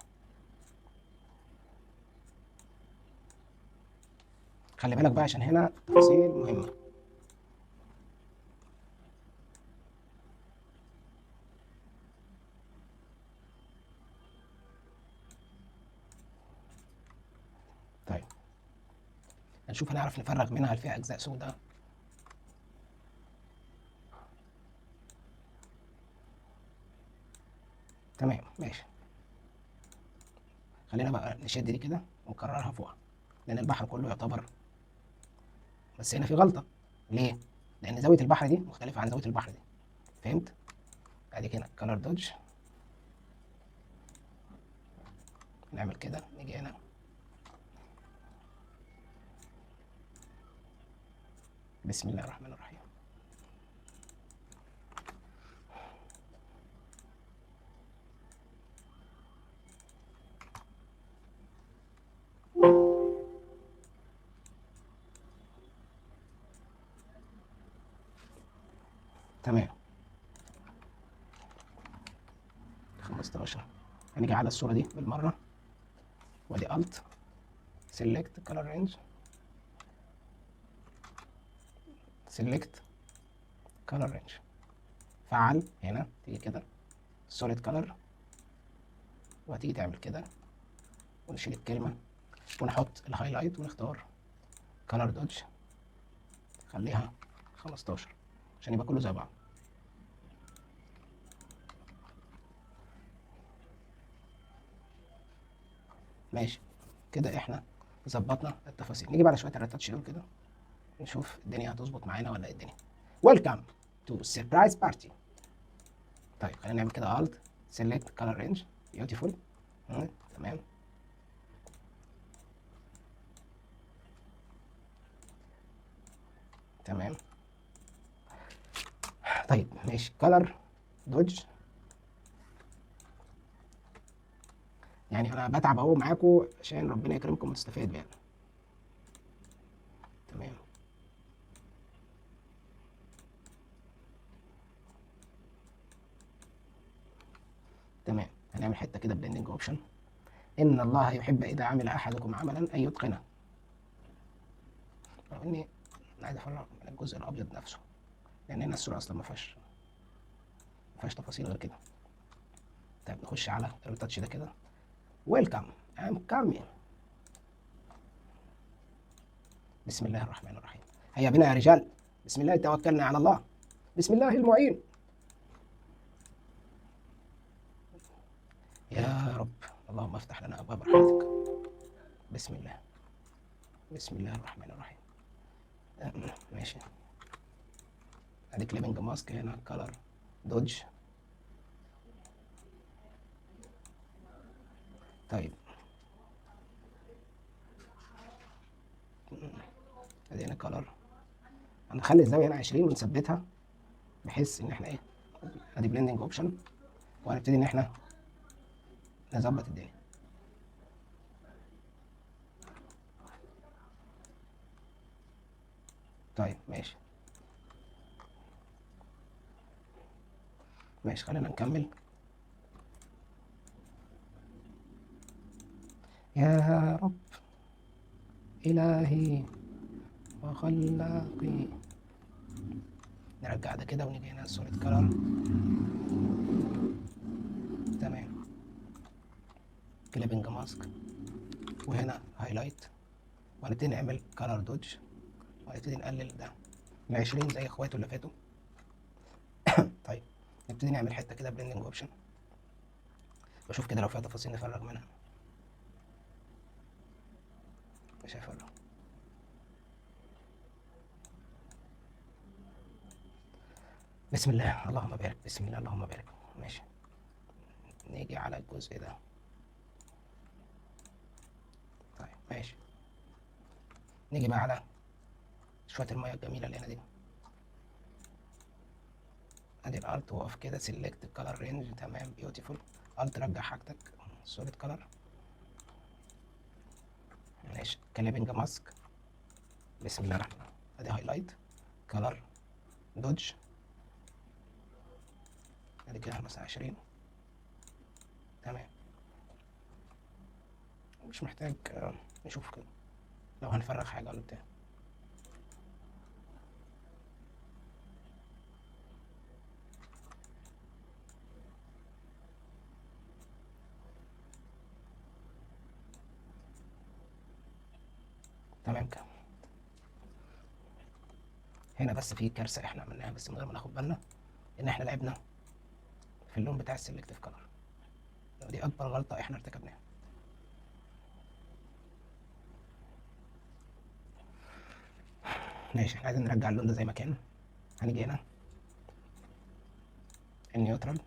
خلي بالك بقى عشان هنا تفاصيل مهمة. طيب هنشوف هنعرف نفرغ منها هل فيها أجزاء سوداء. تمام ماشي. خلينا بقى نشد دي كده ونكررها فوقها، لأن البحر كله يعتبر، بس هنا في غلطة. ليه؟ لأن زاوية البحر دي مختلفة عن زاوية البحر دي. فهمت؟ ادي كده كلر دوج. نعمل كده، نيجي هنا بسم الله الرحمن الرحيم. تمام. 15. هنيجي على الصورة دي بالمرة، وادي Alt Select Color Range، Select Color Range، فعل هنا، تيجي كده Solid Color، وهتيجي تعمل كده ونشيل الكلمة ونحط الهايلايت ونختار Color Dodge، خليها 15 عشان يبقى كله زي بعض. ماشي كده، احنا ظبطنا التفاصيل. نيجي بعد شويه الريتاتش دول كده نشوف الدنيا هتظبط معانا ولا ايه الدنيا. ويلكم تو سربرايز بارتي. طيب خلينا نعمل كده Alt Select Color Range Beautiful. تمام. تمام. طيب ماشي Color Dodge. يعني انا بتعب اهو معاكم عشان ربنا يكرمكم وتستفادوا يعني. تمام. تمام. هنعمل حته كده بلندنج اوبشن. ان الله يحب اذا عمل احدكم عملا ان يتقنه. رغم اني عايز افرغ من الجزء الابيض نفسه، لان هنا الصوره اصلا ما فيهاش تفاصيل غير كده. طيب نخش على الريتاتش ده كده. ويلكم ام كامين. بسم الله الرحمن الرحيم. هيا بنا يا رجال، بسم الله توكلنا على الله، بسم الله المعين. يا رب اللهم افتح لنا ابواب رحمتك. بسم الله. بسم الله الرحمن الرحيم. ماشي. ادي كليبنج ماسك هنا كلر دوج. طيب ادي هنا كلر، هنخلي الزاويه هنا 20 ونثبتها بحيث ان احنا ايه، ادي بلندنج اوبشن، وهنبتدي ان احنا نظبط الدنيا. طيب ماشي. ماشي خلينا نكمل. يا رب إلهي وخلاقي. نرجع ده كده ونيجي هنا صورة كلر. تمام. كليبنج ماسك، وهنا هايلايت، وهنبتدي نعمل كلر دوج، وهنبتدي نقلل ده ل 20 زي اخواته اللي فاتوا. طيب نبتدي نعمل حته كده بلندنج اوبشن، بشوف كده لو فيها تفاصيل نفرغ منها. مش هيفرغ. بسم الله اللهم بارك، بسم الله اللهم بارك. ماشي. نيجي على الجزء ده. طيب ماشي. نيجي بقى على شويه الميه الجميله اللي هنا دي. ادي الالت، واقف كده سيلكت كلر رينج. تمام بيوتيفول. الت رجع حاجتك سوليد كلر. ماشي. كليبنج ماسك. بسم الله الرحمن الرحيم. ادي هايلايت كلر دوج. ادي كده مثلا 20. تمام. مش محتاج نشوف كده لو هنفرغ حاجه ولا بتاع. تمام كده. هنا بس في كارثه احنا عملناها بس من غير ما ناخد بالنا، ان احنا لعبنا في اللون بتاع السلكتيف كلر. دي اكبر غلطه احنا ارتكبناها. ماشي. احنا عايزين نرجع اللون ده زي ما كان. هنيجي هنا النيوترال،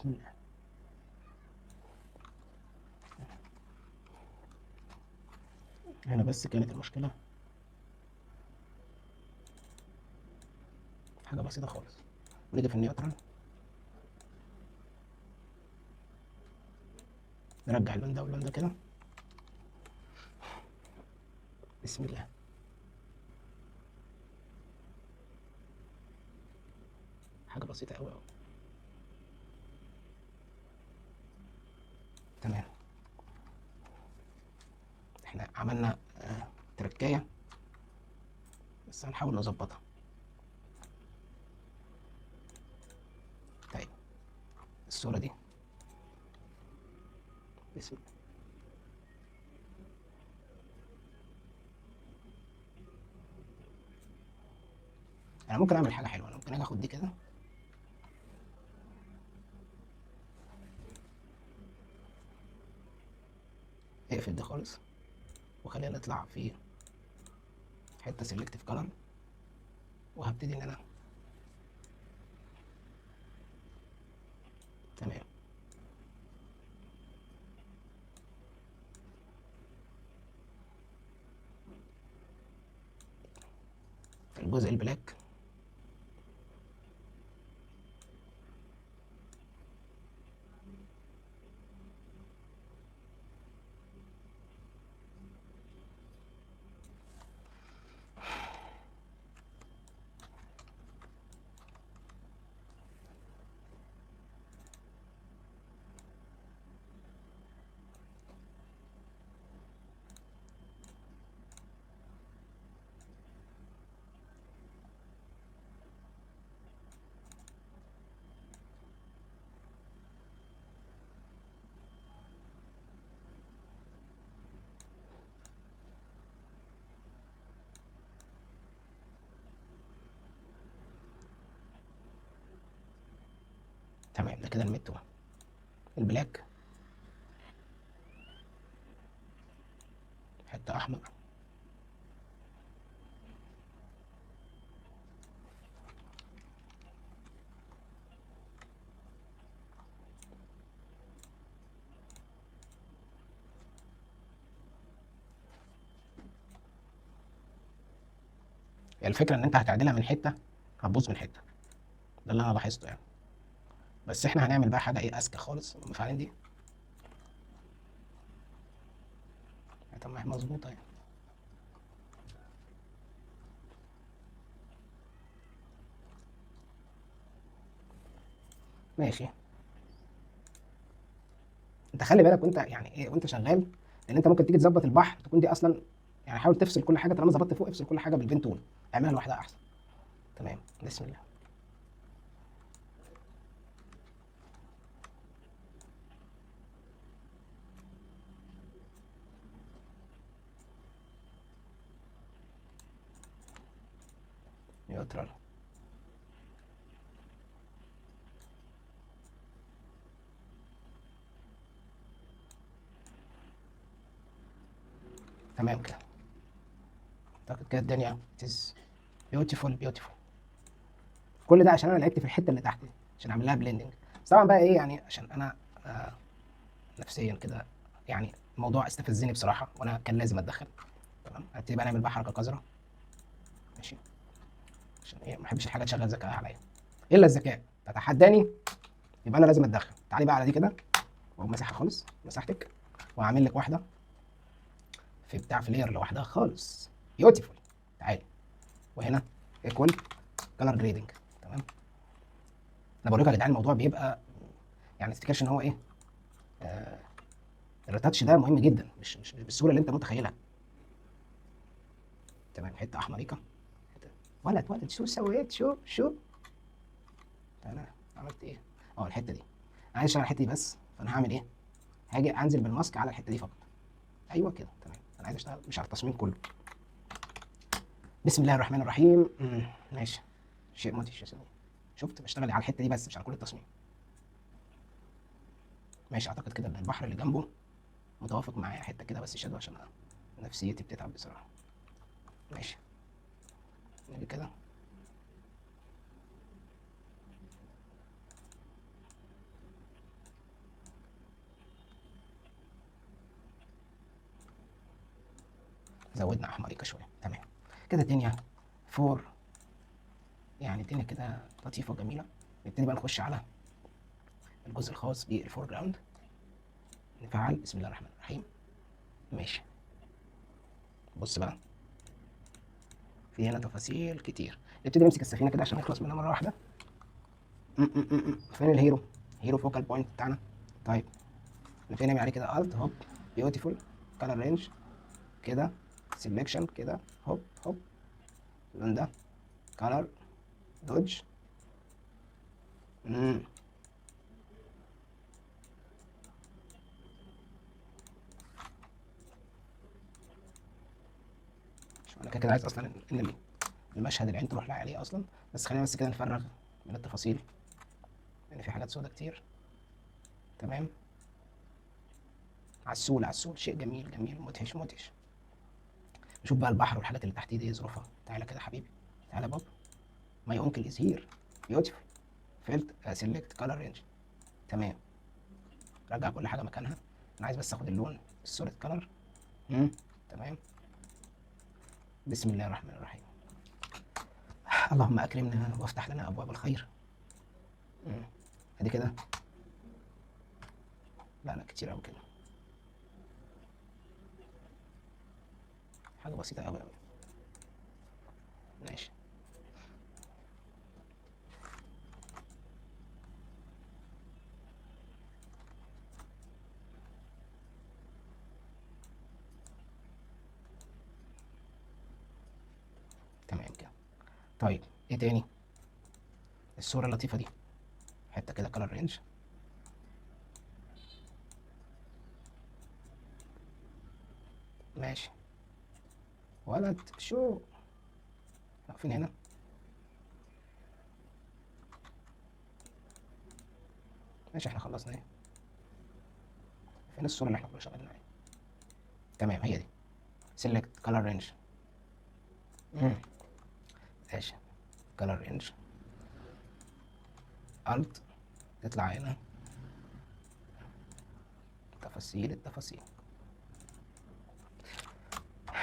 بسم الله. هنا بس كانت المشكلة حاجة بسيطة خالص. نيجي في النيوترال، نرجع اللون ده واللون ده كده. بسم الله. حاجة بسيطة أوي أوي. تمام. احنا عملنا تركاية، بس هنحاول نظبطها. طيب الصورة دي، بسم الله. أنا ممكن أعمل حاجة حلوة، أنا ممكن أجي آخد دي كده، اقفل دي خالص، وخلينا نطلع في حتة سيلكتيف كلر، وهبتدي إن أنا تمام. الجزء البلاك، تمام. ده كده الميد 1. البلاك حتة أحمر، يعني الفكرة إن أنت هتعدلها من حتة هتبوظ من حتة، ده اللي أنا لاحظته يعني. بس إحنا هنعمل بقى حاجة إيه أذكى خالص. المفاعلين دي طب ما هي مظبوطة يعني. ماشي. أنت خلي بالك وأنت يعني إيه وأنت شغال، لأن أنت ممكن تيجي تظبط البحر تكون دي أصلا، يعني حاول تفصل كل حاجة. طالما ظبطت فوق افصل كل حاجة بالبين تول، اعملها لوحدها أحسن. تمام. بسم الله. نيوترال. تمام كده. أعتقد كده الدنيا تز بيوتيفول بيوتيفول. كل ده عشان أنا لعبت في الحتة اللي تحت دي عشان أعمل لها بليندنج. بس طبعا بقى إيه يعني، عشان أنا آه نفسيا كده يعني الموضوع استفزني بصراحة، وأنا كان لازم أتدخل. تمام. هبتدي بقى نعمل بقى حركة قذرة. ماشي. عشان إيه ما بحبش الحاجة تشغل ذكاء عليا، إلا الذكاء تتحداني، يبقى أنا لازم أتدخل. تعالي بقى على دي كده، وأقوم مسحها خالص مسحتك، وأعمل لك واحدة في بتاع فلير لوحدها خالص. بيوتيفول. تعالي. وهنا ايكوال كلر جريدنج. تمام. انا بقول لكم يا جدعان الموضوع بيبقى يعني ما تفتكرش ان هو ايه، آه الريتاتش ده مهم جدا، مش بالسهوله اللي انت متخيلها. تمام. حته احمريكه. ولد ولد شو سويت، شو انا عملت ايه؟ اه الحته دي انا عايز اشتغل الحته دي بس، فانا هعمل ايه؟ هاجي انزل بالماسك على الحته دي فقط. ايوه كده تمام. انا عايز اشتغل مش على التصميم كله. بسم الله الرحمن الرحيم. ماشي. شيء مدهش يا سيدي. شفت بشتغل على الحته دي بس مش على كل التصميم. ماشي. اعتقد كده ان البحر اللي جنبه متوافق معايا حته كده بس شادو، عشان نفسيتي بتتعب بصراحه. ماشي. نيجي كده. زودنا احمريكه شويه. تمام كده الدنيا فور، يعني الدنيا كده لطيفه وجميله. نبتدي بقى نخش على الجزء الخاص بالفور جراوند. نفعل بسم الله الرحمن الرحيم. ماشي، بص بقى في هنا تفاصيل كتير. نبتدي نمسك السفينه كده عشان نخلص منها مره واحده. فين الهيرو؟ هيرو فوكال بوينت بتاعنا. طيب نبتدي نعمل عليه كده الت هوب، بيوتيفول، كلر رينج كده، سيلكشن كده، هوب هوب، اللون ده، كلر، دوج. انا كده كده عايز اصلا ان المشهد العين تروح لها عليه اصلا، بس خلينا بس كده نفرغ من التفاصيل لان في حاجات سودة كتير. تمام، عسول عسول، شيء جميل جميل، مدهش مدهش. نشوف بقى البحر والحاجات اللي تحتيه دي ايه ظروفها. تعالى كده حبيبي، تعالى بابا. ماي اونكل از هير، بيوتيفول، فيلت سيلكت كلر رينج. تمام، رجع كل حاجه مكانها. انا عايز بس اخد اللون السوليد كلر. تمام، بسم الله الرحمن الرحيم. اللهم اكرمنا وافتح لنا ابواب الخير. ادي كده، لا لا كتير قوي كده، حاجه بسيطه قوي قوي. ماشي، تمام كده. طيب ايه تاني؟ الصوره اللطيفه دي، حته كده كلر رينج. ماشي، ولد شو، واقفين هنا. ماشي احنا خلصنا ايه؟ فين الصوره اللي احنا كنا شغالين عليها؟ تمام هي دي، سيلكت كلر رينج. ماشي، كلر رينج، الت، تطلع هنا، تفاصيل التفاصيل.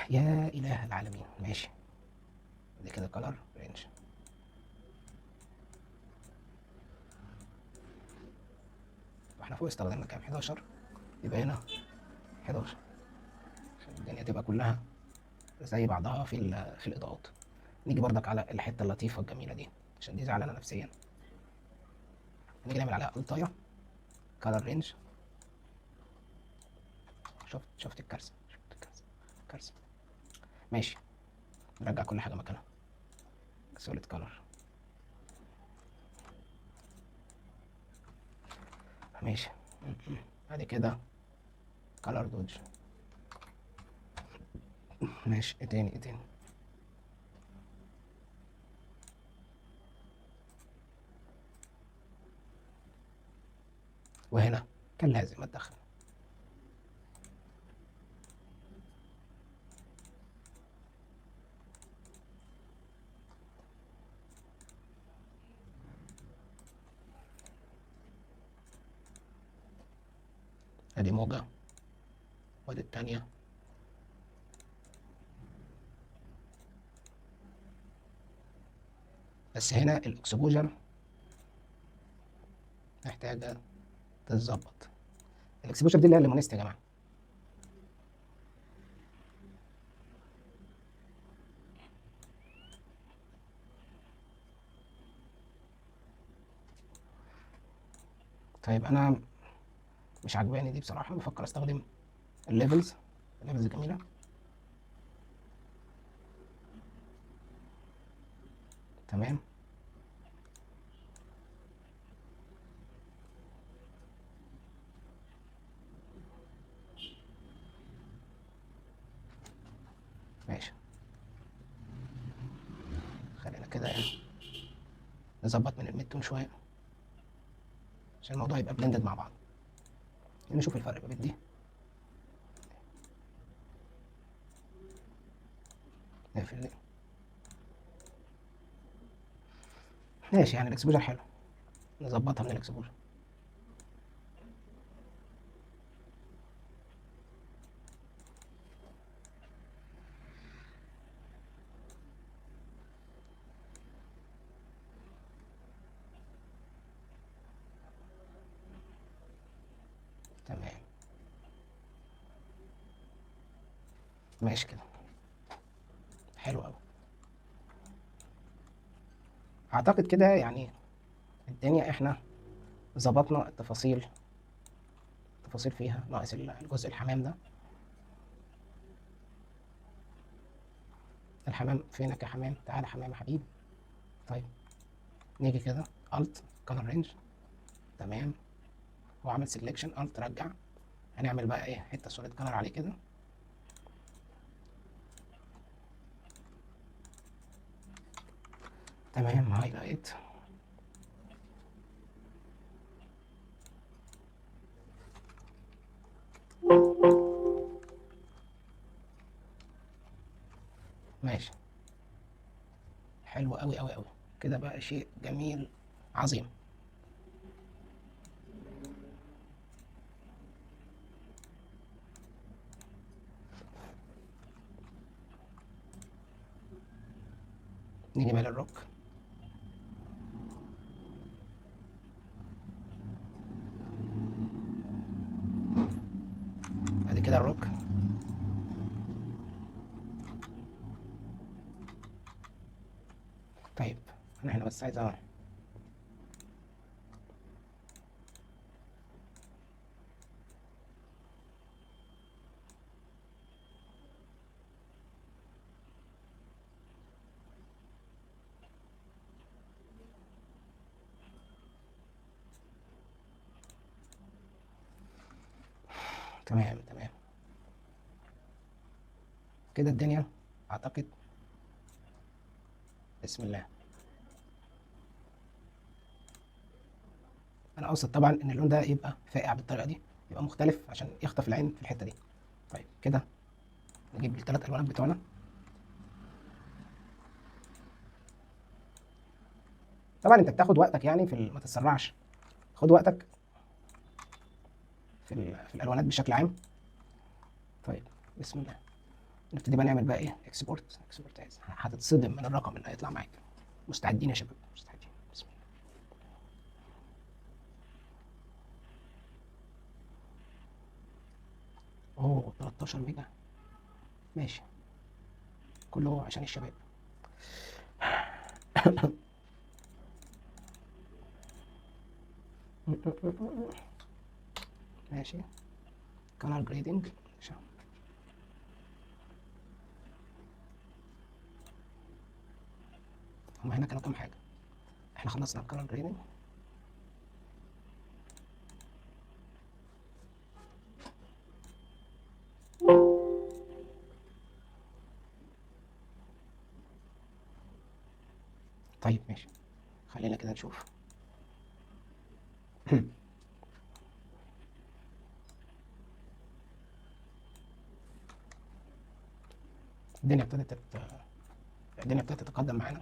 يا اله العالمين. ماشي، دي كده كلر رينج. واحنا فوق استخدمنا كام؟ 11، يبقى هنا 11 عشان الدنيا تبقى كلها زي بعضها في الاضاءات. نيجي بردك على الحته اللطيفه الجميله دي عشان دي زعلانه نفسيا. نيجي نعمل عليها الطايه، كلر رينج. شفت الكارثه، شفت الكارثه، كارثه. ماشي، نرجع كل حاجه مكانها، سوليد كلر. ماشي، ادي كده كلر دوج. ماشي، ايه تاني ايه تاني؟ وهنا كان لازم اتدخل. ادي موجة وادي التانية. بس هنا الاكسبوجر محتاجة تتظبط. الاكسبوجر دي اللي هي الليمونيست يا جماعة. طيب انا مش عجباني دي بصراحة، بفكر استخدم الليفلز. الليفلز جميلة. تمام، ماشي. خلينا كده ايه، نظبط من الميدتون شوية عشان الموضوع يبقى بلندد مع بعض. نشوف الفرق ما بين دي. نقفل دي. ماشي، يعني الاكسبوجر حلو، نظبطها من الاكسبوجر. ماشي كده، حلو قوي. اعتقد كده يعني الدنيا احنا ظبطنا التفاصيل فيها، ناقص الجزء الحمام ده. الحمام فينك يا حمام؟ تعالى حمام يا حبيبي. طيب نيجي كده الت كولر رينج، تمام. هو عمل سيلكشن، الت رجع. هنعمل بقى ايه؟ حته سوليد كلر عليه كده. تمام، هايلايت. ماشي، حلو قوي قوي قوي كده، بقى شيء جميل عظيم. نيجي بقى للروك. ادي كده الروك. طيب انا هنا بس عايز تمام تمام كده الدنيا اعتقد. بسم الله. انا قصد طبعا ان اللون ده يبقى فاقع بالطريقه دي، يبقى مختلف عشان يخطف العين في الحته دي. طيب كده نجيب الثلاث الوانات بتوعنا. طبعا انت بتاخد وقتك يعني ما تتسرعش، خد وقتك في الالوانات بشكل عام. طيب بسم الله. نبتدي بقى نعمل بقى ايه؟ اكسبورت. هتتصدم من الرقم اللي هيطلع معاك. مستعدين يا شباب؟ مستعدين. بسم الله. اوه 13 ميجا، ماشي، كله عشان الشباب. ماشي، كلر جريدنج. هم هنا كانوا كام حاجه؟ احنا خلصنا الكلر جريدنج. طيب ماشي، خلينا كده نشوف. الدنيا ابتدت الدنيا ابتدت تتقدم معانا.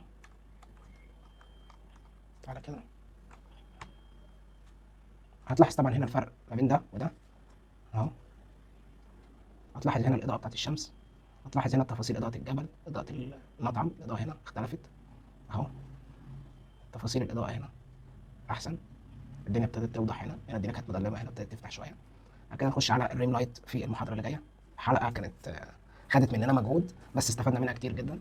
تعالى كده، هتلاحظ طبعا هنا الفرق ما بين ده وده اهو. هتلاحظ هنا الاضاءه بتاعت الشمس، هتلاحظ هنا تفاصيل اضاءه الجبل، اضاءه المطعم، الاضاءه هنا اختلفت اهو. تفاصيل الاضاءه هنا احسن. الدنيا ابتدت توضح هنا، الدنيا كانت مظلمه، هنا ابتدت تفتح شويه. بعد كده نخش على الريم لايت في المحاضره اللي جايه. حلقه كانت خدت مننا مجهود بس استفدنا منها كتير جدا.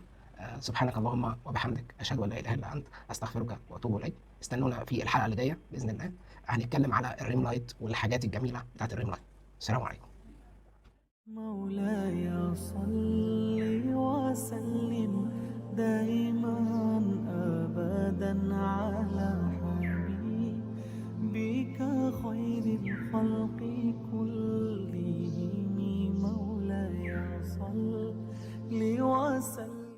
سبحانك اللهم وبحمدك، اشهد ان لا اله الا انت، استغفرك واتوب اليك. استنونا في الحلقه اللي جايه باذن الله، هنتكلم على الريم لايت والحاجات الجميله بتاعت الريم لايت. السلام عليكم. مولاي صل وسلم